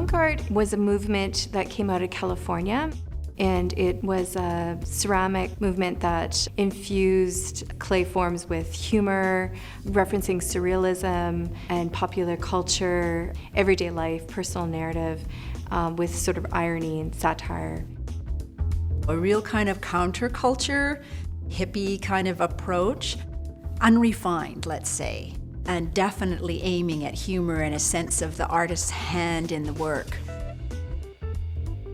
Funk art was a movement that came out of California, and it was a ceramic movement that infused clay forms with humor, referencing surrealism and popular culture, everyday life, personal narrative, with sort of irony and satire. A real kind of counterculture, hippie kind of approach, unrefined, let's say, and definitely aiming at humor and a sense of the artist's hand in the work.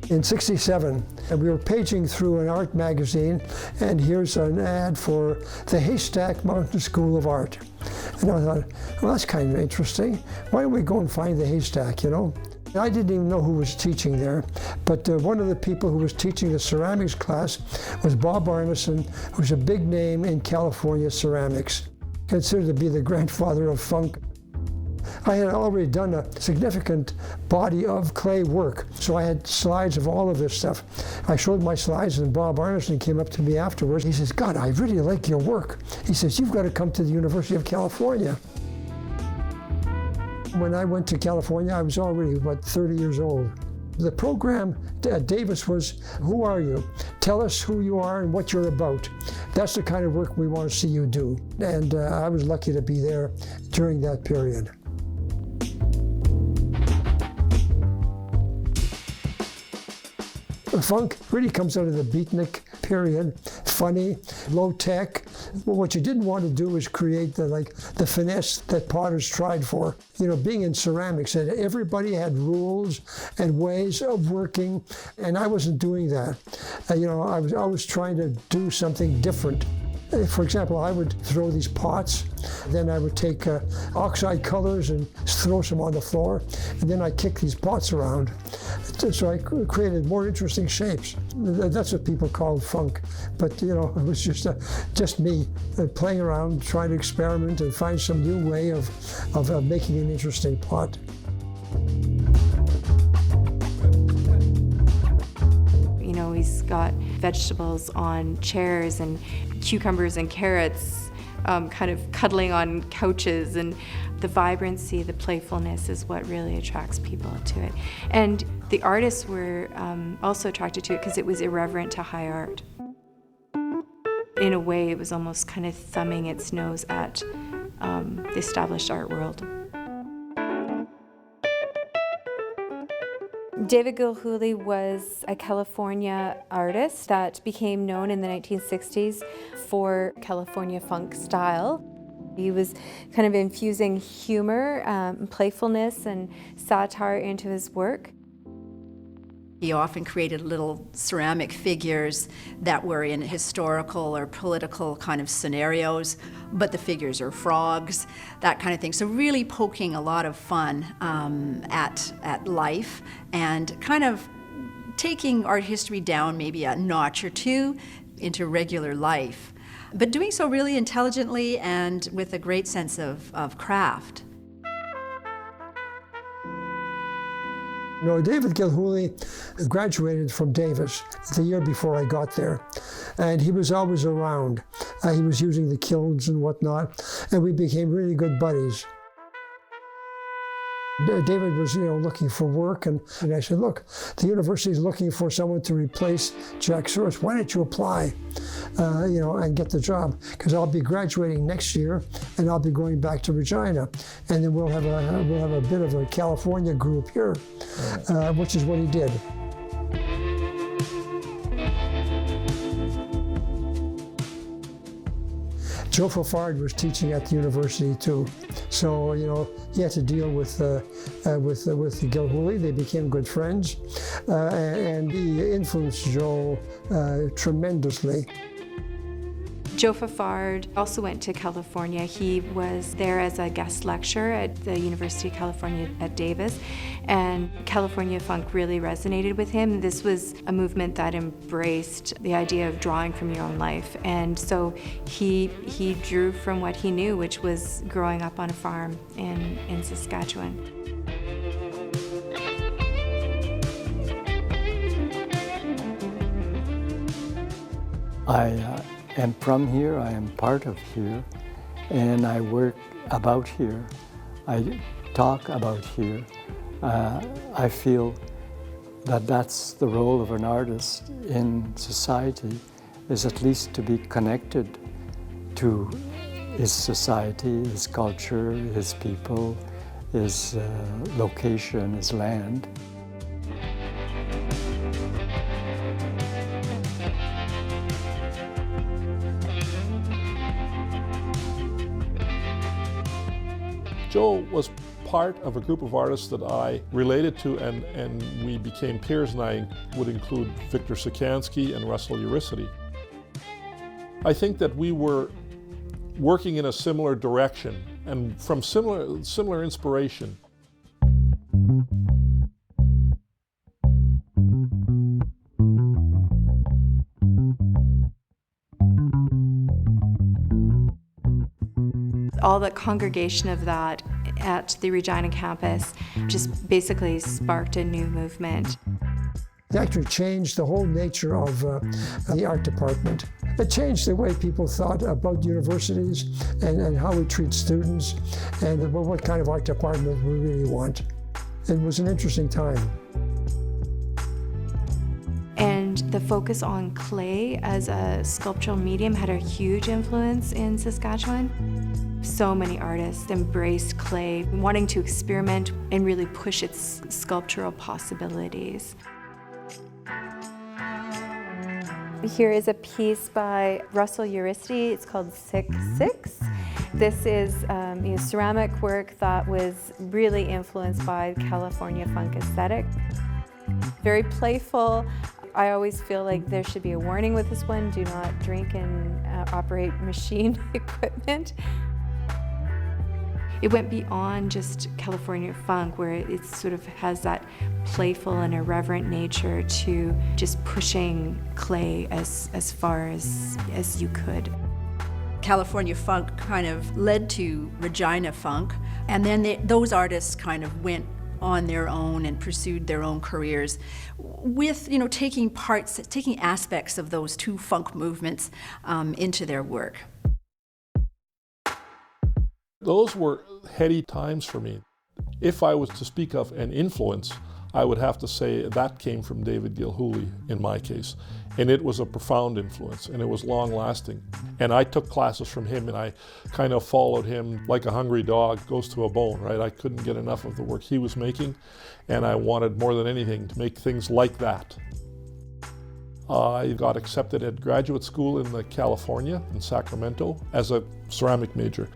In '67, we were paging through an art magazine, and here's an ad for the Haystack Mountain School of Art. And I thought, well, that's kind of interesting. Why don't we go and find the haystack, you know? I didn't even know who was teaching there, but one of the people who was teaching the ceramics class was Bob Arneson, who's a big name in California ceramics, considered to be the grandfather of funk. I had already done a significant body of clay work, so I had slides of all of this stuff. I showed my slides, and Bob Arneson came up to me afterwards. He says, God, I really like your work. He says, you've got to come to the University of California. When I went to California, I was already, 30 years old. The program at Davis was, who are you? Tell us who you are and what you're about. That's the kind of work we want to see you do. And I was lucky to be there during that period. Funk really comes out of the beatnik period, funny, low tech. Well, what you didn't want to do is create the finesse that potters tried for. You know, being in ceramics, and everybody had rules and ways of working, and I wasn't doing that. You know, I was always trying to do something different. For example, I would throw these pots, then I would take oxide colors and throw some on the floor, and then I'd kick these pots around. So I created more interesting shapes. That's what people called funk. But you know, it was just me playing around, trying to experiment and find some new way of making an interesting pot. You know, he's got vegetables on chairs and cucumbers and carrots kind of cuddling on couches, and the vibrancy, the playfulness is what really attracts people to it. And the artists were also attracted to it because it was irreverent to high art. In a way, it was almost kind of thumbing its nose at the established art world. David Gilhooly was a California artist that became known in the 1960s for California funk style. He was kind of infusing humor, playfulness, and satire into his work. He often created little ceramic figures that were in historical or political kind of scenarios, but the figures are frogs, that kind of thing. So really poking a lot of fun at life and kind of taking art history down maybe a notch or two into regular life, but doing so really intelligently and with a great sense of craft. You know, David Gilhooly graduated from Davis the year before I got there, and he was always around. He was using the kilns and whatnot, and we became really good buddies. David was, looking for work, and I said, look, the university is looking for someone to replace Jack Soros. Why don't you apply, and get the job? Because I'll be graduating next year, and I'll be going back to Regina, and then we'll have a bit of a California group here, which is what he did. Joe Fafard was teaching at the university too, so he had to deal with Gilhooly. They became good friends, and he influenced Joe tremendously. Joe Fafard also went to California. He was there as a guest lecturer at the University of California at Davis, and California funk really resonated with him. This was a movement that embraced the idea of drawing from your own life, and so he drew from what he knew, which was growing up on a farm in Saskatchewan. I am from here, I am part of here, and I work about here. I talk about here. I feel that that's the role of an artist in society, is at least to be connected to his society, his culture, his people, his location, his land. Joe was part of a group of artists that I related to, and we became peers, and I would include Victor Cicansky and Russell Uricity. I think that we were working in a similar direction and from similar inspiration. All the congregation of that at the Regina campus just basically sparked a new movement. It actually changed the whole nature of the art department. It changed the way people thought about universities and how we treat students and what kind of art department we really want. It was an interesting time. And the focus on clay as a sculptural medium had a huge influence in Saskatchewan. So many artists embraced clay, wanting to experiment and really push its sculptural possibilities. Here is a piece by Russell Uricity. It's called 6-6. This is ceramic work that was really influenced by California funk aesthetic. Very playful. I always feel like there should be a warning with this one. Do not drink and operate machine equipment. It went beyond just California funk, where it sort of has that playful and irreverent nature, to just pushing clay as far as you could. California funk kind of led to Regina funk, and then those artists kind of went on their own and pursued their own careers with, taking aspects of those two funk movements into their work. Those were heady times for me. If I was to speak of an influence, I would have to say that came from David Gilhooly in my case. And it was a profound influence, and it was long-lasting. And I took classes from him, and I kind of followed him like a hungry dog goes to a bone, right? I couldn't get enough of the work he was making, and I wanted more than anything to make things like that. I got accepted at graduate school in California, in Sacramento, as a ceramic major.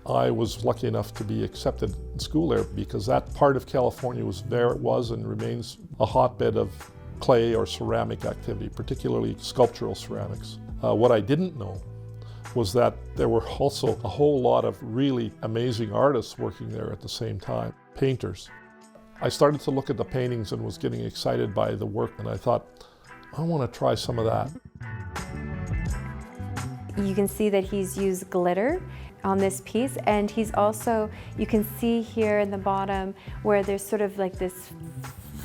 I was lucky enough to be accepted in school there because that part of California was and remains a hotbed of clay or ceramic activity, particularly sculptural ceramics. What I didn't know was that there were also a whole lot of really amazing artists working there at the same time, painters. I started to look at the paintings and was getting excited by the work, and I thought, I want to try some of that. You can see that he's used glitter on this piece, and he's also, you can see here in the bottom where there's sort of like this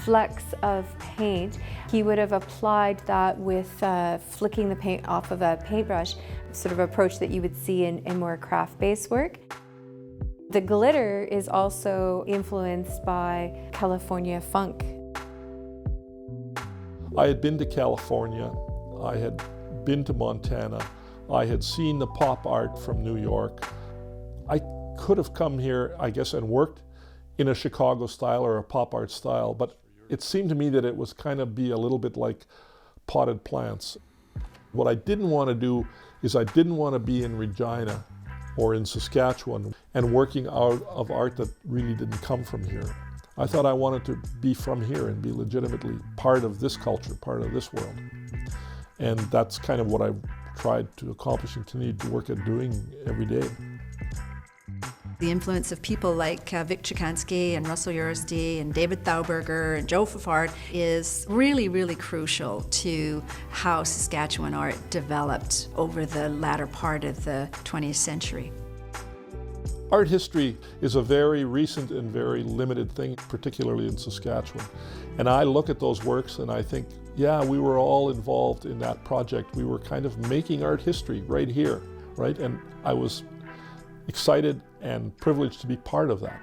flecks of paint. He would have applied that with flicking the paint off of a paintbrush, sort of approach that you would see in more craft-based work. The glitter is also influenced by California funk. I had been to California, I had been to Montana, I had seen the pop art from New York. I could have come here, I guess, and worked in a Chicago style or a pop art style, but it seemed to me that it was kind of be a little bit like potted plants. What I didn't want to do is I didn't want to be in Regina or in Saskatchewan and working out of art that really didn't come from here. I thought I wanted to be from here and be legitimately part of this culture, part of this world. And that's kind of what I tried to accomplish and continue to work at doing every day. The influence of people like Victor Cicansky and Russell Uricity and David Thauberger and Joe Fafard is really, really crucial to how Saskatchewan art developed over the latter part of the 20th century. Art history is a very recent and very limited thing, particularly in Saskatchewan. And I look at those works and I think, yeah, we were all involved in that project. We were kind of making art history right here, right? And I was excited and privileged to be part of that.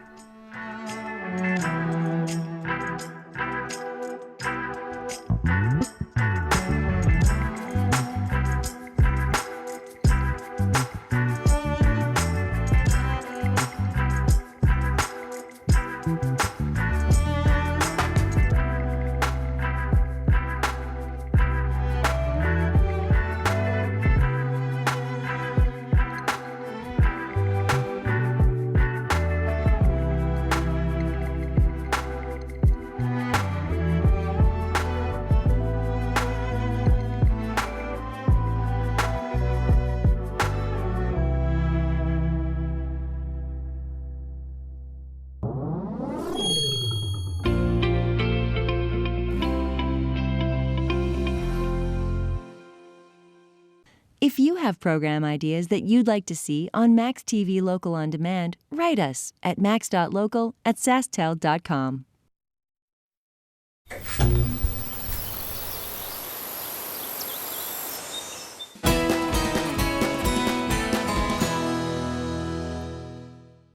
If you have program ideas that you'd like to see on maxTV Local On Demand, write us at max.local@sastel.com.